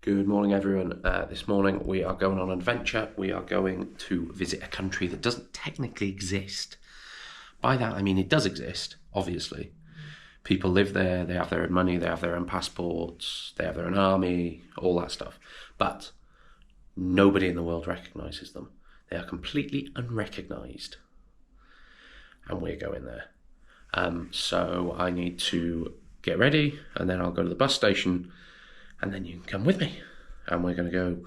Good morning, everyone. This morning we are going on an adventure. We are going to visit a country that doesn't technically exist. By that I mean it does exist, obviously. People live there, they have their own money, they have their own passports, they have their own army, all that stuff. But nobody in the world recognises them. They are completely unrecognised. And we're going there. So I need to get ready, and then I'll go to the bus station, and then you can come with me, and we're going to go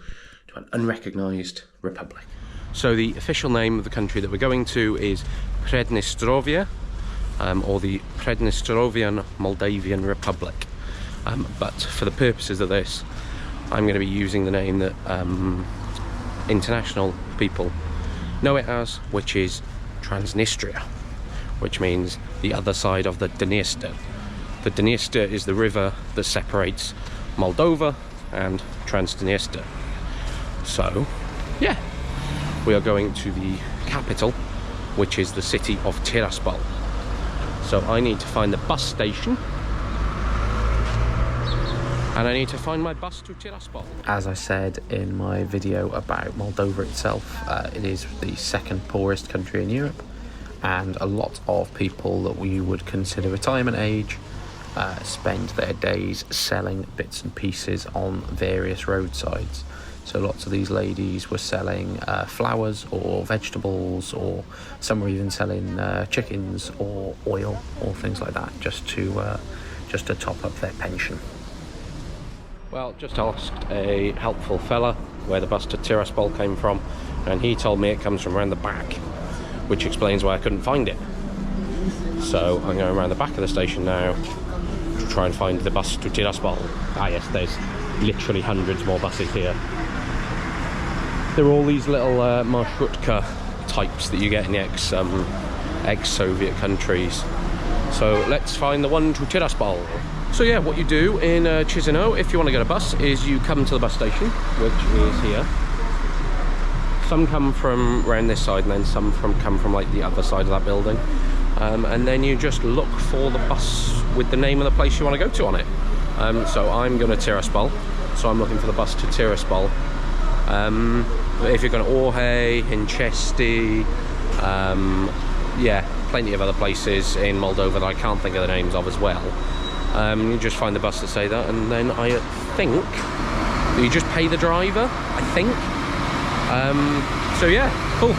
to an unrecognised republic. So the official name of the country that we're going to is Pridnestrovia, or the Transnistrian Moldavian Republic. But for the purposes of this, I'm going to be using the name that international people know it as, which is Transnistria, which means the other side of the Dniester. The Dniester is the river that separates Moldova and Transnistria. So, yeah, we are going to the capital, which is the city of Tiraspol. So I need to find the bus station, and I need to find my bus to Tiraspol. As I said in my video about Moldova itself, it is the second poorest country in Europe, and a lot of people that we would consider retirement age spend their days selling bits and pieces on various roadsides. So lots of these ladies were selling flowers or vegetables, or some were even selling chickens or oil or things like that, just to top up their pension. Well, just asked a helpful fella where the bus to Tiraspol came from, and he told me it comes from around the back, which explains why I couldn't find it. So I'm going around the back of the station now to try and find the bus to Tiraspol. Ah yes, there's literally hundreds more buses here. There are all these little marshrutka types that you get in the ex-Soviet countries. So let's find the one to Tiraspol. So yeah, what you do in Chisinau, if you want to get a bus, is you come to the bus station, which is here. Some come from around this side, and then some come from like the other side of that building. And then you just look for the bus with the name of the place you want to go to on it. So I'm going to Tiraspol, so I'm looking for the bus to Tiraspol. If you're going to Orhei, in Chesti, yeah, plenty of other places in Moldova that I can't think of the names of as well. You just find the bus to say that, and then I think you just pay the driver, I think. So yeah, cool.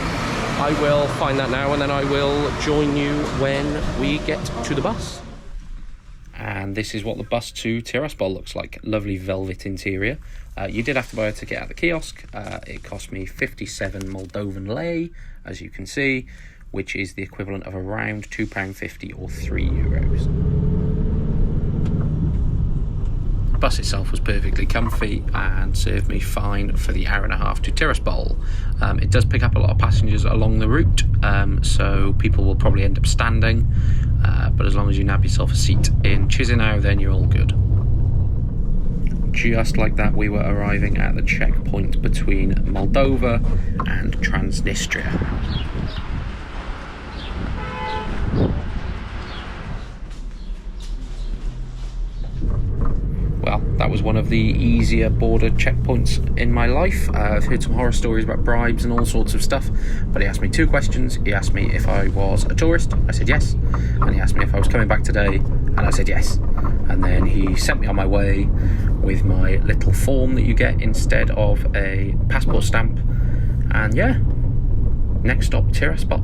I will find that now, and then I will join you when we get to the bus. And this is what the bus to Tiraspol looks like. Lovely velvet interior. You did have to buy a ticket at the kiosk. It cost me 57 Moldovan lei, as you can see, which is the equivalent of around £2.50 or €3. The bus itself was perfectly comfy and served me fine for the hour and a half to Tiraspol. It does pick up a lot of passengers along the route, so people will probably end up standing, but as long as you nab yourself a seat in Chisinau, then you're all good. Just like that, we were arriving at the checkpoint between Moldova and Transnistria. Well, that was one of the easier border checkpoints in my life. I've heard some horror stories about bribes and all sorts of stuff, but he asked me two questions. He asked me if I was a tourist, I said yes, and he asked me if I was coming back today, and I said yes. And then he sent me on my way with my little form that you get instead of a passport stamp, and yeah, next stop, Tiraspol.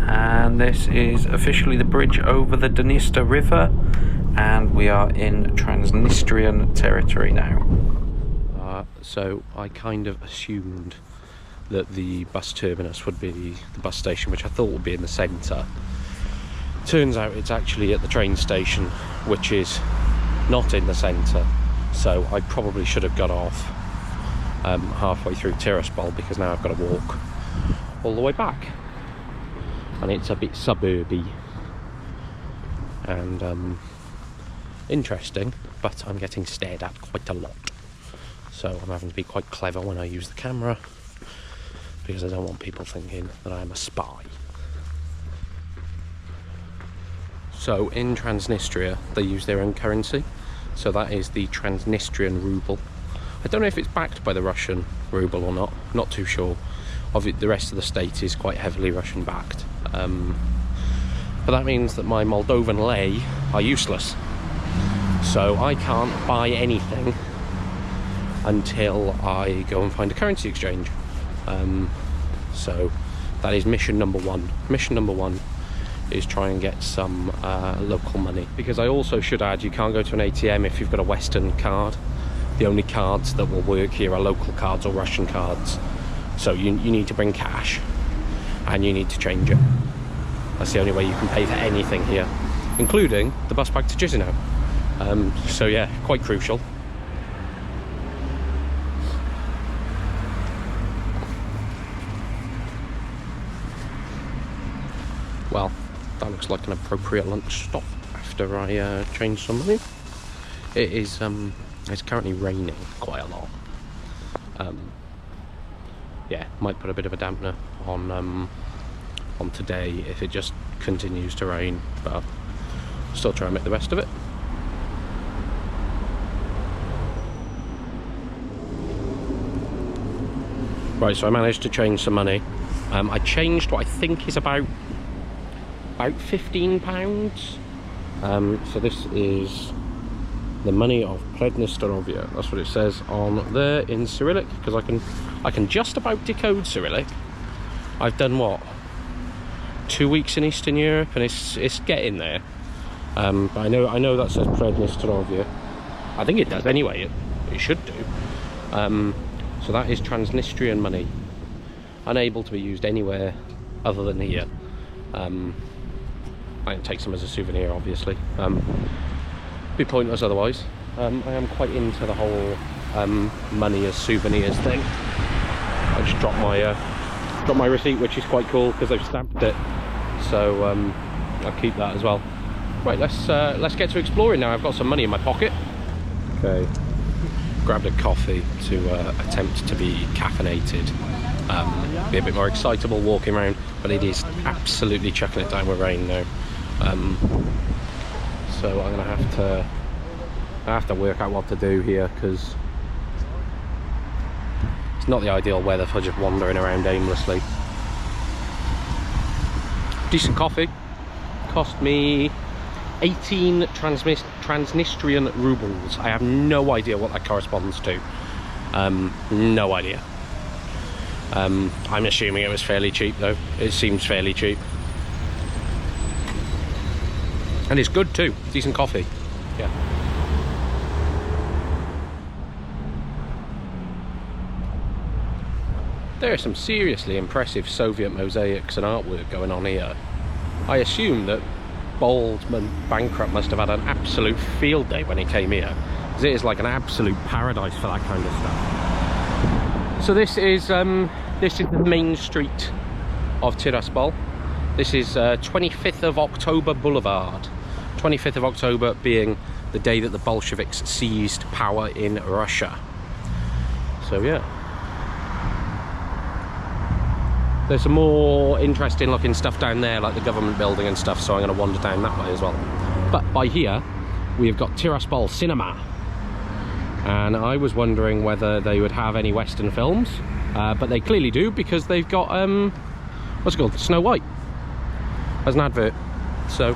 And this is officially the bridge over the Dniester River, and we are in Transnistrian territory now. So I kind of assumed that the bus terminus would be the bus station, which I thought would be in the centre. Turns out it's actually at the train station, which is not in the centre, so I probably should have got off halfway through Tiraspol, because now I've got to walk all the way back. And it's a bit suburby and interesting, but I'm getting stared at quite a lot. So I'm having to be quite clever when I use the camera, because I don't want people thinking that I'm a spy. So in Transnistria, they use their own currency. So that is the Transnistrian ruble. I don't know if it's backed by the Russian ruble or not too sure. Obviously the rest of the state is quite heavily Russian backed. But that means that my Moldovan lei are useless. So I can't buy anything until I go and find a currency exchange. So that is mission number one. Mission number one is try and get some local money. Because I also should add, you can't go to an ATM if you've got a Western card. The only cards that will work here are local cards or Russian cards. So you need to bring cash and you need to change it. That's the only way you can pay for anything here, including the bus back to Chisinau. So yeah, quite crucial. Well, that looks like an appropriate lunch stop after I change some money. It is, it's currently raining quite a lot. Yeah, might put a bit of a dampener on today if it just continues to rain, but still try and make the best of it. Right, so I managed to change some money. I changed what I think is about £15. So this is the money of Pridnestrovian. That's what it says on there in Cyrillic, because I can just about decode Cyrillic. I've done what, 2 weeks in Eastern Europe, and it's getting there. But I know that says Pridnestrovian. I think it does anyway. It should do. So that is Transnistrian money, unable to be used anywhere other than here. I can take some as a souvenir, obviously. Be pointless otherwise. I am quite into the whole money as souvenirs thing. I just dropped my receipt, which is quite cool because they've stamped it. So I'll keep that as well. Right, let's get to exploring now. I've got some money in my pocket. Okay. Grabbed a coffee to attempt to be caffeinated, be a bit more excitable walking around, but it is absolutely chucking it down with rain now. So I'm gonna have to work out what to do here, because it's not the ideal weather for just wandering around aimlessly. Decent coffee, cost me 18 Transnistrian rubles. I have no idea what that corresponds to. No idea. I'm assuming it was fairly cheap though. It seems fairly cheap. And it's good too. Decent coffee. Yeah. There are some seriously impressive Soviet mosaics and artwork going on here. I assume that Boldman Bankrupt must have had an absolute field day when he came here, because it is like an absolute paradise for that kind of stuff. So this is the main street of Tiraspol. This is 25th of October Boulevard. 25th of October being the day that the Bolsheviks seized power in Russia. So yeah. There's some more interesting looking stuff down there, like the government building and stuff, so I'm going to wander down that way as well. But by here, we have got Tiraspol Cinema. And I was wondering whether they would have any Western films, but they clearly do, because they've got, what's it called, Snow White as an advert. So,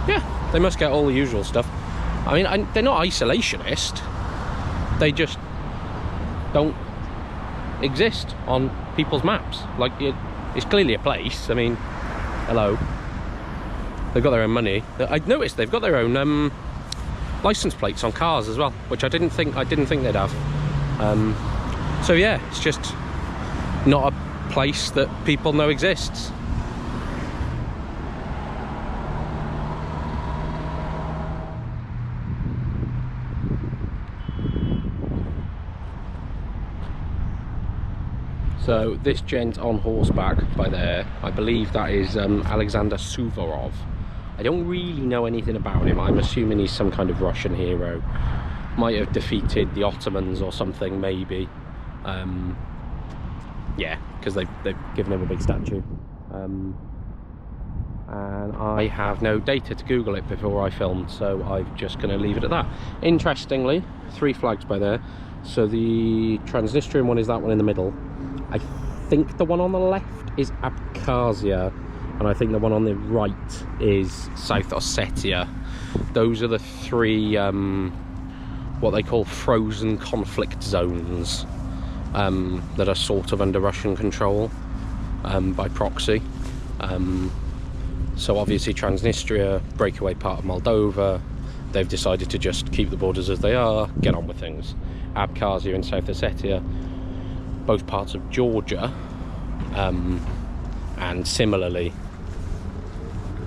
yeah, they must get all the usual stuff. I mean, they're not isolationist. They just don't exist on people's maps. Like, it's clearly a place. I mean, hello. They've got their own money. I noticed they've got their own license plates on cars as well, which I didn't think they'd have. So yeah, it's just not a place that people know exists. So this gent on horseback by there, I believe that is Alexander Suvorov. I don't really know anything about him. I'm assuming he's some kind of Russian hero. Might have defeated the Ottomans or something, maybe. Yeah, because they've given him a big statue. And and I have no data to Google it before I filmed, so I'm just going to leave it at that. Interestingly, 3 flags by there. So the Transnistrian one is that one in the middle. I think the one on the left is Abkhazia, and I think the one on the right is South Ossetia. Those are the 3 what they call frozen conflict zones that are sort of under Russian control by proxy. So obviously Transnistria, breakaway part of Moldova, they've decided to just keep the borders as they are, get on with things. Abkhazia and South Ossetia, both parts of Georgia, and similarly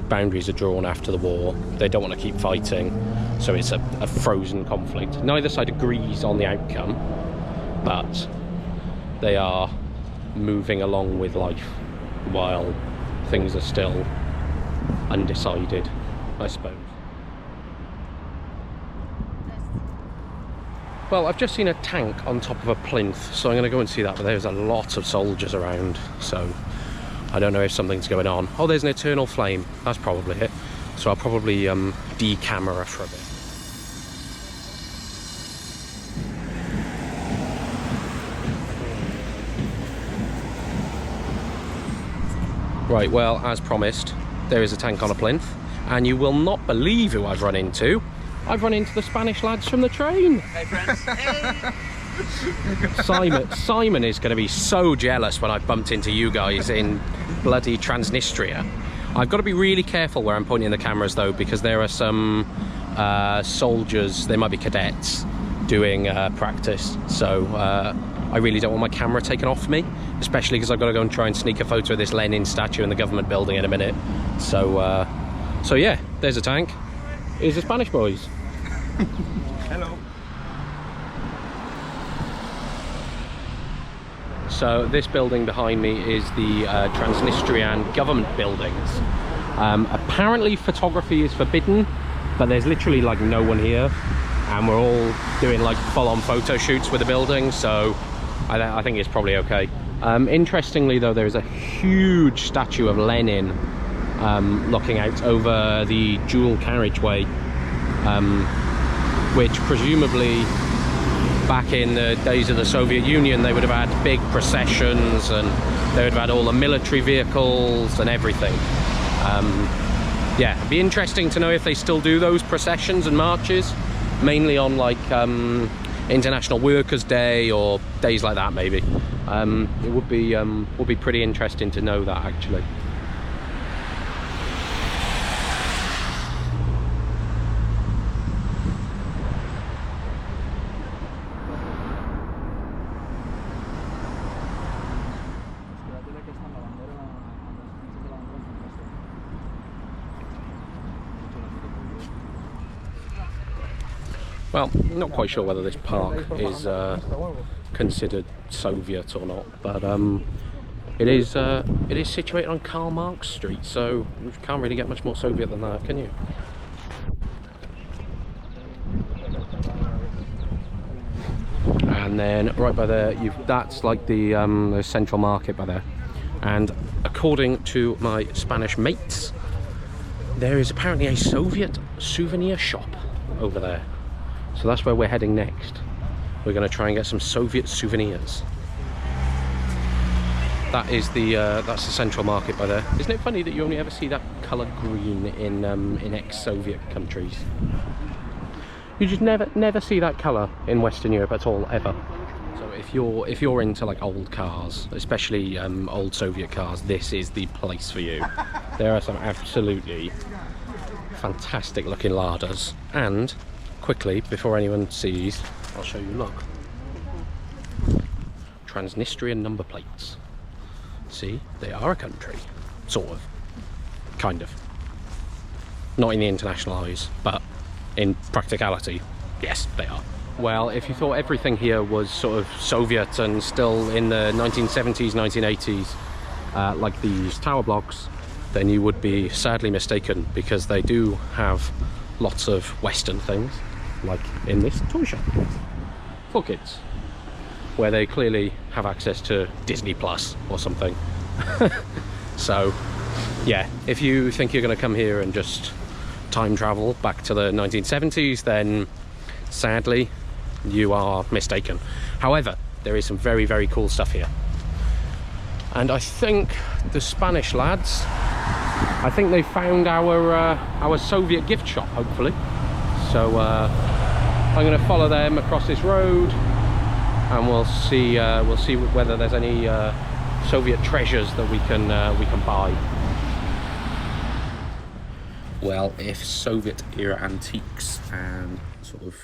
boundaries are drawn after the war. They don't want to keep fighting, so it's a frozen conflict. Neither side agrees on the outcome, but they are moving along with life while things are still undecided, I suppose. Well, I've just seen a tank on top of a plinth, so I'm going to go and see that, but there's a lot of soldiers around, so I don't know if something's going on. Oh, there's an eternal flame. That's probably it. So I'll probably de-camera for a bit. Right, well, as promised, there is a tank on a plinth, and you will not believe who I've run into. I've run into the Spanish lads from the train. Hey, friends. Hey. Simon is going to be so jealous when I've bumped into you guys in bloody Transnistria. I've got to be really careful where I'm pointing the cameras though, because there are some soldiers, they might be cadets, doing practice. So I really don't want my camera taken off me, especially because I've got to go and try and sneak a photo of this Lenin statue in the government building in a minute. So yeah, there's a tank. Here's the Spanish boys. Hello. So this building behind me is the Transnistrian government buildings. Apparently photography is forbidden, but there's literally like no one here, and we're all doing like full-on photo shoots with the building, so I think it's probably okay. Interestingly though, there is a huge statue of Lenin looking out over the dual carriageway, which presumably back in the days of the Soviet Union they would have had big processions, and they would have had all the military vehicles and everything. Yeah, it'd be interesting to know if they still do those processions and marches, mainly on like International Workers' Day or days like that maybe. It would be pretty interesting to know that actually. Well, not quite sure whether this park is considered Soviet or not, but it is situated on Karl Marx Street, so you can't really get much more Soviet than that, can you? And then right by there, that's like the central market by there. And according to my Spanish mates, there is apparently a Soviet souvenir shop over there. So that's where we're heading next. We're going to try and get some Soviet souvenirs. That is that's the central market by there. Isn't it funny that you only ever see that colour green in ex-Soviet countries? You just never see that colour in Western Europe at all, ever. So if you're into like old cars, especially old Soviet cars, this is the place for you. There are some absolutely fantastic looking Ladas, and quickly, before anyone sees, I'll show you, look. Transnistrian number plates. See, they are a country. Sort of. Kind of. Not in the international eyes, but in practicality, yes, they are. Well, if you thought everything here was sort of Soviet and still in the 1970s, 1980s, like these tower blocks, then you would be sadly mistaken, because they do have lots of Western things, like in this toy shop for kids, where they clearly have access to Disney Plus or something. So yeah, if you think you're going to come here and just time travel back to the 1970s, then sadly you are mistaken. However, there is some very, very cool stuff here. And I think the Spanish lads, I think they found our Soviet gift shop, hopefully. So I'm going to follow them across this road, and we'll see whether there's any Soviet treasures that we can buy. Well, if Soviet era antiques and sort of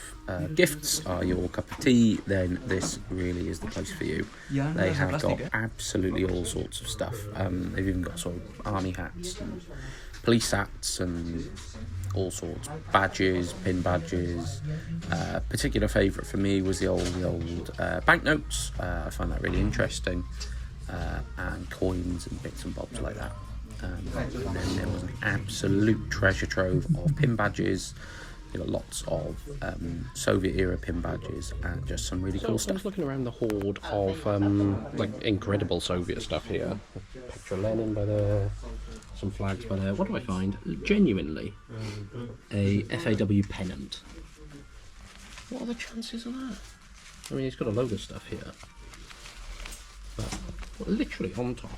gifts are your cup of tea, then this really is the place for you. They have got absolutely all sorts of stuff. They've even got sort of army hats and police hats and all sorts, badges, pin badges. Particular favourite for me was the old banknotes. I find that really interesting, and coins and bits and bobs like that. And then there was an absolute treasure trove of pin badges. You got lots of Soviet era pin badges and just some really cool stuff. I was looking around the hoard of like incredible Soviet stuff here. Picture of Lenin by there, some flags by there. What do I find? Genuinely, a FAW pennant. What are the chances of that? I mean, he's got a load of stuff here, but literally on top.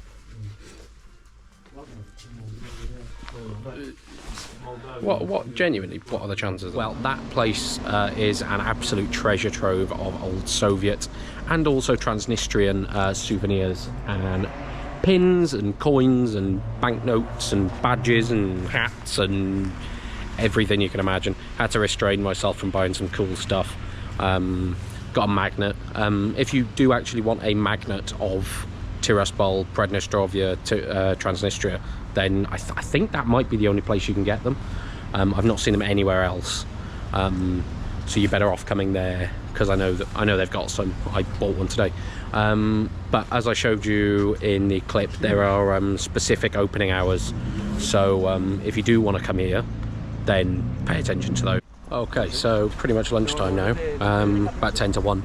What genuinely, what are the chances? Well, that place is an absolute treasure trove of old Soviet and also Transnistrian souvenirs and pins and coins and banknotes and badges and hats and everything you can imagine. Had to restrain myself from buying some cool stuff. Got a magnet. If you do actually want a magnet of Tiraspol, Pridnestrovia, Transnistria, then I think that might be the only place you can get them. I've not seen them anywhere else, so you're better off coming there, because I know they've got some. I bought one today, but as I showed you in the clip, there are specific opening hours, so if you do want to come here, then pay attention to those. Okay, so pretty much lunchtime now, about 10 to 1.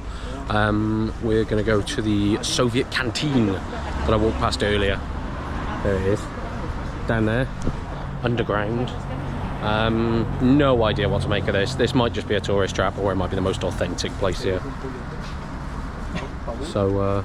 We're going to go to the Soviet canteen that I walked past earlier. There it is, down there, underground. No idea what to make of this. This might just be a tourist trap, or it might be the most authentic place here. So,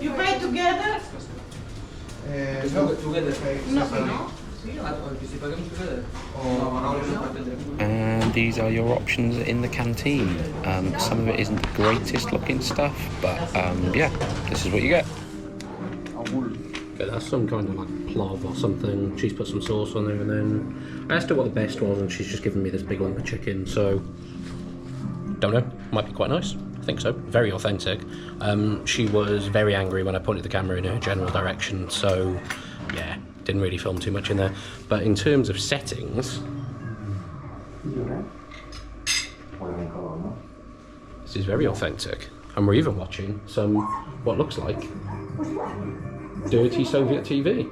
You pay together? and these are your options in the canteen. Some of it isn't the greatest looking stuff, but yeah, this is what you get. Okay, that's some kind of like plov or something. She's put some sauce on there, and then I asked her what the best was, and she's just given me this big lump of chicken, so don't know, might be quite nice. I think so, very authentic. She was very angry when I pointed the camera in her general direction, so yeah, didn't really film too much in there. But in terms of settings, this is very authentic, and we're even watching some, what looks like, dirty Soviet TV.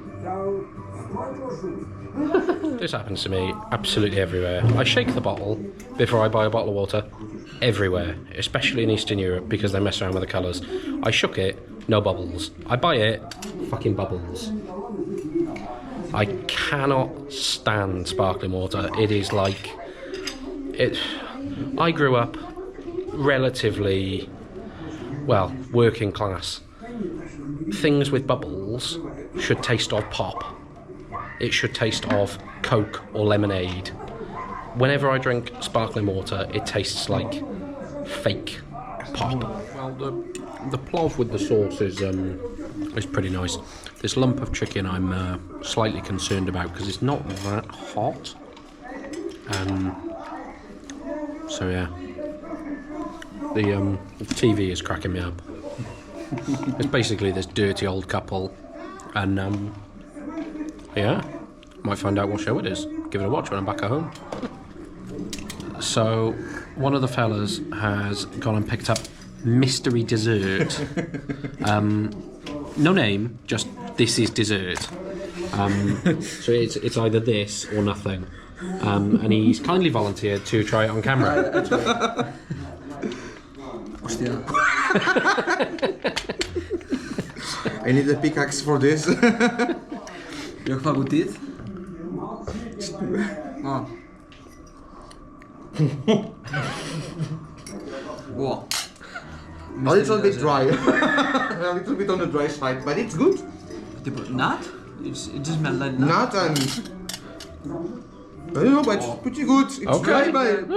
This happens to me absolutely everywhere. I shake the bottle before I buy a bottle of water, everywhere, especially in Eastern Europe, because they mess around with the colours. I shook it, no bubbles. I buy it, fucking bubbles. I cannot stand sparkling water. It is like it. I grew up relatively, well, working class. Things with bubbles should taste of pop. it should taste of Coke or lemonade. Whenever I drink sparkling water, it tastes like fake pop. Well, the plov with the sauce is pretty nice. This lump of chicken I'm slightly concerned about because it's not that hot. So yeah, the TV is cracking me up. It's basically this dirty old couple, and yeah, might find out what show it is. Give it a watch when I'm back at home. So one of the fellas has gone and picked up mystery dessert. No name, just this is dessert. So it's either this or nothing. And he's kindly volunteered to try it on camera. I need a pickaxe for this. Jak favorite? Ah. Wow. A little bit dry. A little bit on the dry side, but it's good. Nut? It just smells like Nut and... I don't know, but it's pretty good. It's Okay. dry, but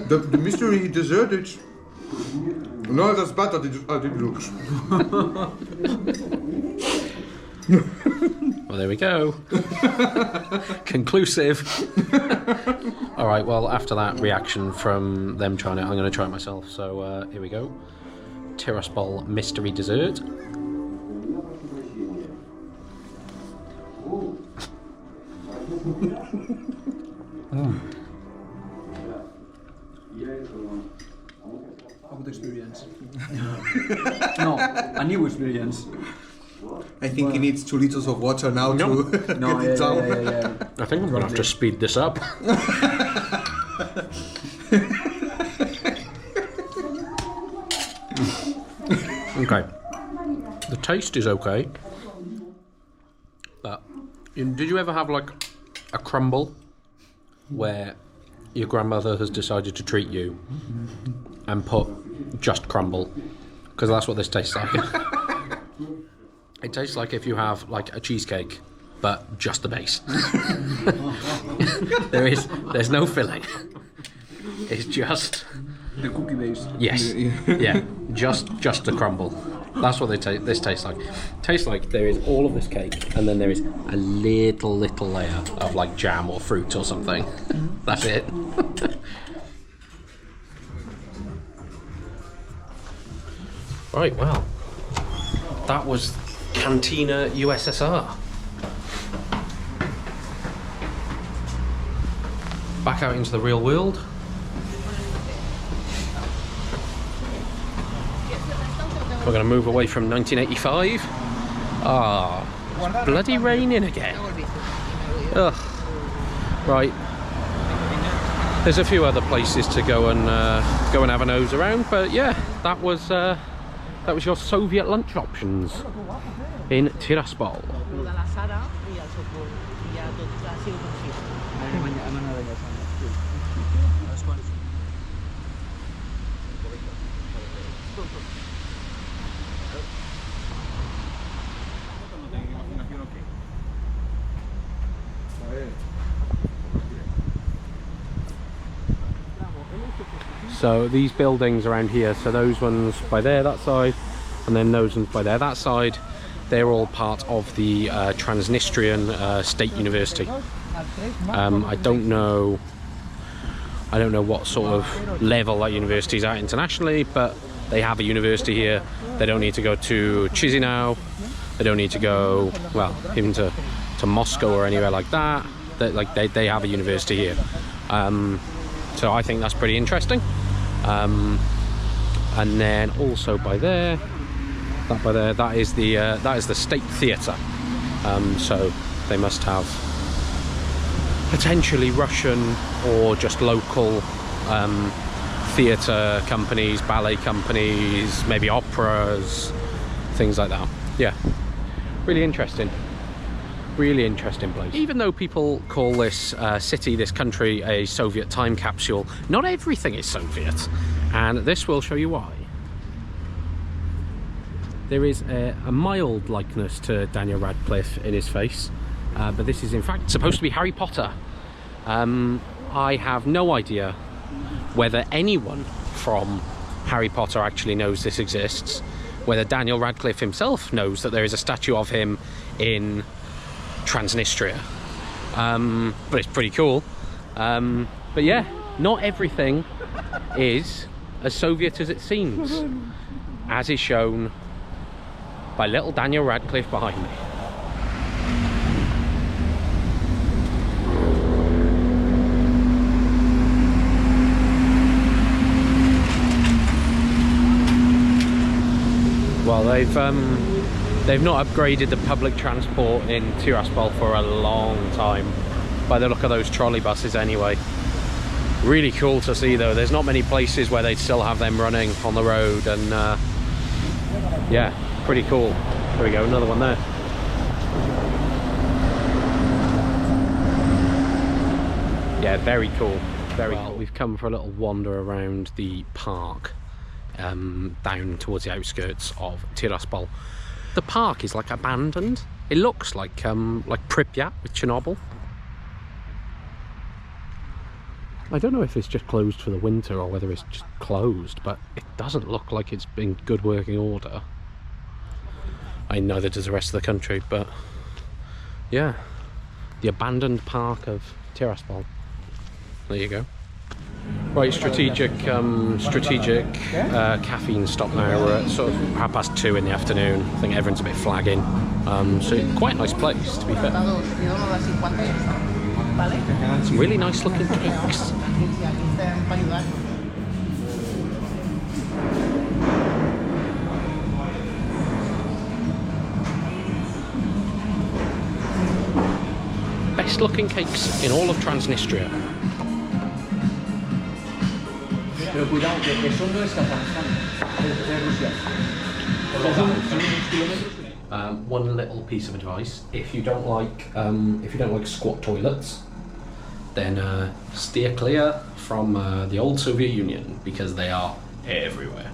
the mystery dessert, it's not as bad as it looks. Well, there we go. Conclusive. All right, well, after that reaction from them trying it, I'm going to try it myself. So here we go. Tiraspol mystery dessert. A good experience. No, a new experience. I think he needs 2 liters of water now to get it down. Yeah. I think I'm going to have to speed this up. Okay. The taste is okay. But did you ever have like a crumble where your grandmother has decided to treat you and put just crumble? Because that's what this tastes like. It tastes like if you have like a cheesecake, but just the base. There's no filling. It's just The cookie base. yes, yeah, just the crumble. That's what this tastes like. Tastes like there is all of this cake, and then there is a little layer of like jam or fruit or something. That's it. Right, well, that was Cantina USSR. Back out into the real world. We're going to move away from 1985. Ah, it's bloody raining again. Ugh. Right. There's a few other places to go and have a nose around, but yeah, that was your Soviet lunch options in Tiraspol. So these buildings around here, so those ones by there, that side, and then those ones by there, that side, they're all part of the Transnistrian State University. I don't know what sort of level that university is at internationally, but they have a university here. They don't need to go to Chisinau. They don't need to go, well, even to Moscow or anywhere like that. They have a university here. So I think that's pretty interesting. And then also by there, that is the State Theatre. So they must have potentially Russian or just local theatre companies, ballet companies, maybe operas, things like that. Yeah, really interesting. Really interesting place. Even though people call this city, this country, a Soviet time capsule, not everything is Soviet, and this will show you why. There is a mild likeness to Daniel Radcliffe in his face. but this is in fact supposed to be Harry Potter. I have no idea whether anyone from Harry Potter actually knows this exists, whether Daniel Radcliffe himself knows that there is a statue of him in Transnistria. But it's pretty cool. But yeah, not everything is as Soviet as it seems, as is shown by little Daniel Radcliffe behind me. Well, they've not upgraded the public transport in Tiraspol for a long time, by the look of those trolleybuses anyway. Really cool to see though. There's not many places where they'd still have them running on the road, and yeah, pretty cool. There we go, another one there. Yeah, very cool, very cool. We've come for a little wander around the park, down towards the outskirts of Tiraspol. The park is like abandoned. It looks like Pripyat with Chernobyl. I don't know if it's just closed for the winter or whether it's just closed, but it doesn't look like it's in good working order. I mean, neither does the rest of the country, but yeah, the abandoned park of Tiraspol. There you go. Right, strategic caffeine stop now. We're at sort of 2:30 in the afternoon. I think everyone's a bit flagging. So quite a nice place, to be fair. Some really nice looking cakes. Best looking cakes in all of Transnistria. Pero cuidado, que eso no es Kazajstán, es Rusia. One little piece of advice: if you don't like squat toilets, then steer clear from the old Soviet Union, because they are everywhere.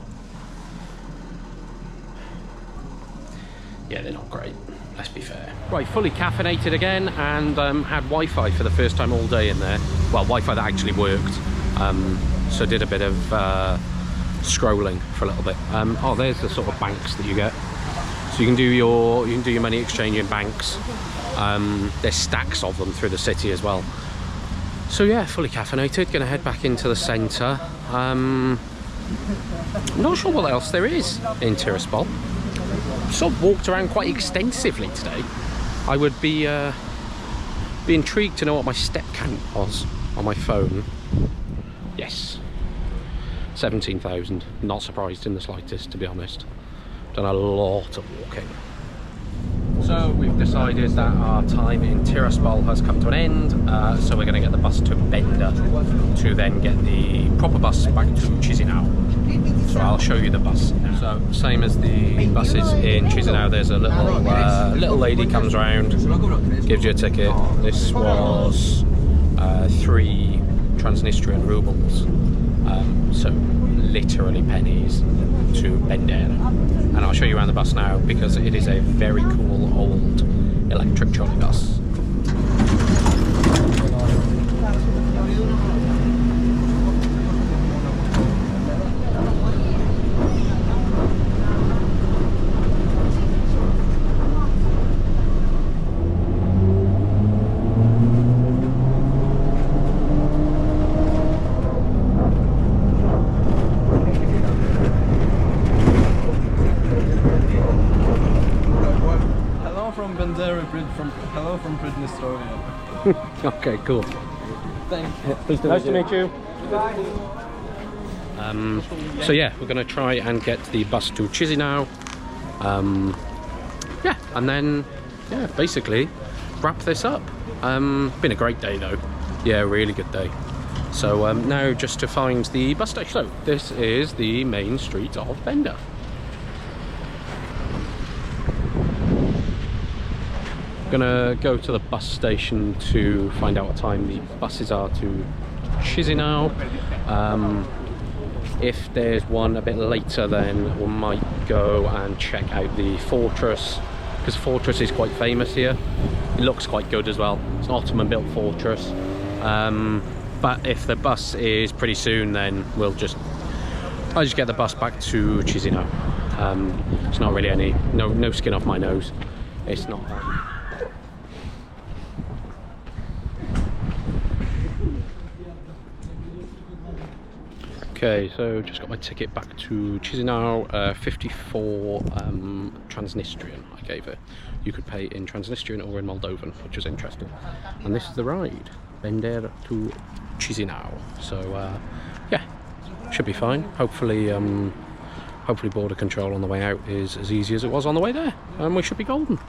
Yeah, they're not great, let's be fair. Right, fully caffeinated again, and had Wi-Fi for the first time all day in there. Well, Wi-Fi that actually worked. So did a bit of scrolling for a little bit. Oh, there's the sort of banks that you get. So you can do your money exchange in banks. There's stacks of them through the city as well. So yeah, fully caffeinated. Gonna head back into the centre. I'm not sure what else there is in Tiraspol. Sort of walked around quite extensively today. I would be intrigued to know what my step count was on my phone. Yes, 17,000. Not surprised in the slightest, to be honest. Done a lot of walking. So we've decided that our time in Tiraspol has come to an end, so we're going to get the bus to Bender to then get the proper bus back to Chisinau. So I'll show you the bus now. So same as the buses in Chisinau, there's a little lady comes around, gives you a ticket. This was 3 Transnistrian rubles, so literally pennies to Bender. And I'll show you around the bus now, because it is a very cool old electric trolley bus. Hello from Pridnestrovian. Okay, cool. Thank you. Nice to meet you. So yeah, we're going to try and get the bus to Chisinau. Yeah, and then basically wrap this up. Been a great day though. Yeah, really good day. So now just to find the bus station. So this is the main street of Bender. Gonna go to the bus station to find out what time the buses are to Chisinau. If there's one a bit later, then we might go and check out the fortress, because the fortress is quite famous here. It looks quite good as well. It's an Ottoman-built fortress. But if the bus is pretty soon, then I'll just get the bus back to Chisinau. It's not really no skin off my nose. It's not. Okay, so just got my ticket back to Chisinau, 54 Transnistrian I gave it. You could pay in Transnistrian or in Moldovan, which was interesting. And this is the ride, Bender to Chisinau. So yeah, should be fine. Hopefully border control on the way out is as easy as it was on the way there, and we should be golden.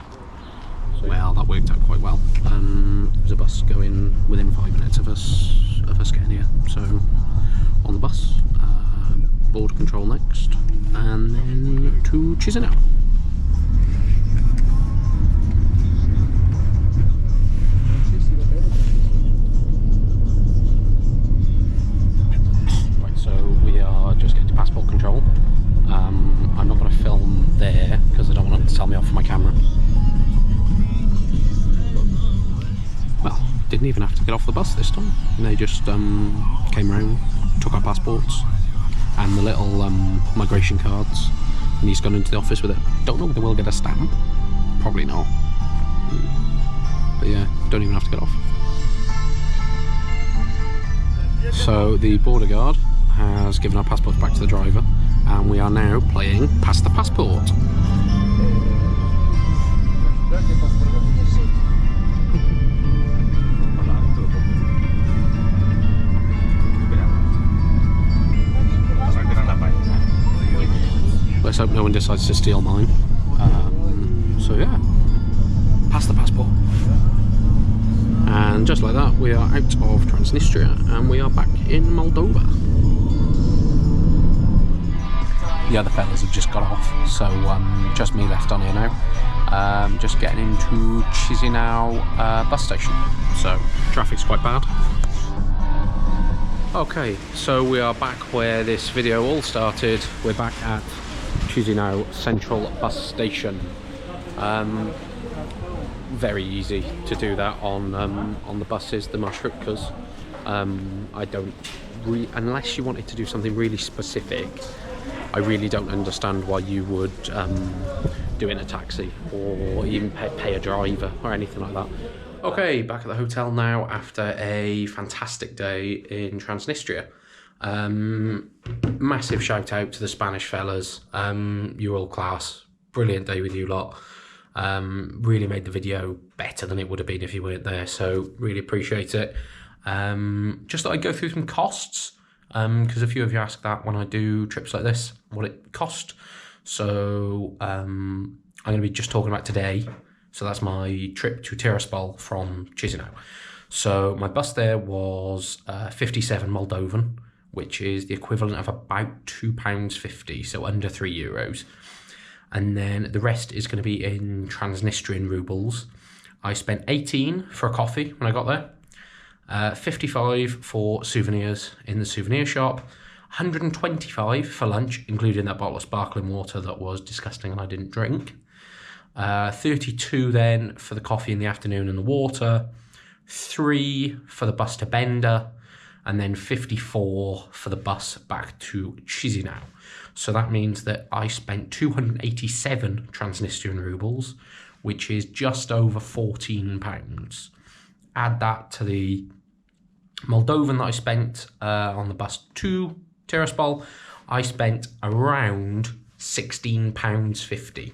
Well, that worked out quite well. There's a bus going within 5 minutes of us getting here. So on the bus, border control next, and then to Chisinau. Right, so we are just getting to passport control. I'm not going to film there because I don't want them to tell me off for my camera. Well, didn't even have to get off the bus this time. They just came around, took our passports and the little migration cards, and he's gone into the office with it. Don't know whether we'll get a stamp. Probably not. But yeah, don't even have to get off. So the border guard has given our passports back to the driver, and we are now playing Pass the Passport. Let's hope no one decides to steal mine. So yeah, pass the passport. And just like that, we are out of Transnistria and we are back in Moldova. The other fellas have just got off, so just me left on here now. Just getting into Chisinau bus station. So traffic's quite bad. Okay, so we are back where this video all started. We're back at Chisinau Central Bus Station. Very easy to do that on the buses, the marshrutkas. I don't unless you wanted to do something really specific, I really don't understand why you would do it in a taxi or even pay a driver or anything like that. Okay, back at the hotel now after a fantastic day in Transnistria. Massive shout out to the Spanish fellas. You're all class. Brilliant day with you lot. Really made the video better than it would have been if you weren't there, so really appreciate it. Just thought I'd go through some costs, because a few of you ask that when I do trips like this, what it cost. So I'm going to be just talking about today. So that's my trip to Tiraspol from Chisinau. So my bus there was 57 Moldovan, which is the equivalent of about £2.50, so under €3. And then the rest is going to be in Transnistrian rubles. I spent 18 for a coffee when I got there, 55 for souvenirs in the souvenir shop, 125 for lunch, including that bottle of sparkling water that was disgusting and I didn't drink. 32 then for the coffee in the afternoon and the water, 3 for the bus to Bender, and then 54 for the bus back to Chisinau. So that means that I spent 287 Transnistrian rubles, which is just over £14. Add that to the Moldovan that I spent on the bus to Tiraspol, I spent around £16.50.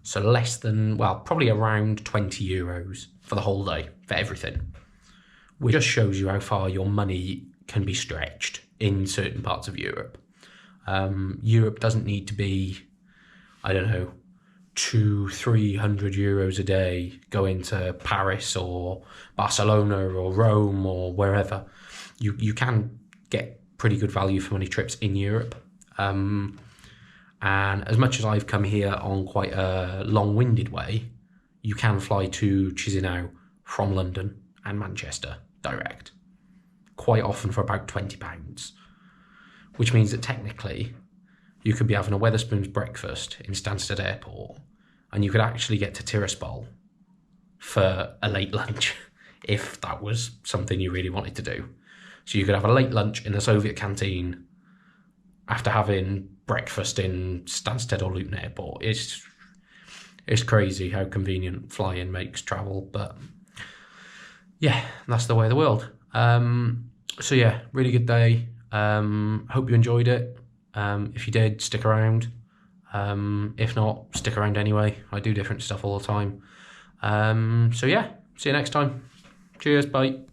So less than, well, probably around €20 for the whole day, for everything. Which just shows you how far your money can be stretched in certain parts of Europe. Europe doesn't need to be, I don't know, €200-300 a day going to Paris or Barcelona or Rome or wherever. You can get pretty good value for money trips in Europe. And as much as I've come here on quite a long-winded way, you can fly to Chisinau from London and Manchester direct, quite often for about £20, which means that technically you could be having a Wetherspoons breakfast in Stansted Airport and you could actually get to Tiraspol for a late lunch if that was something you really wanted to do. So you could have a late lunch in the Soviet canteen after having breakfast in Stansted or Luton Airport. It's crazy how convenient flying makes travel, but yeah, that's the way of the world. So yeah, really good day. Hope you enjoyed it. If you did, stick around. If not, stick around anyway. I do different stuff all the time. So yeah, see you next time. Cheers, bye.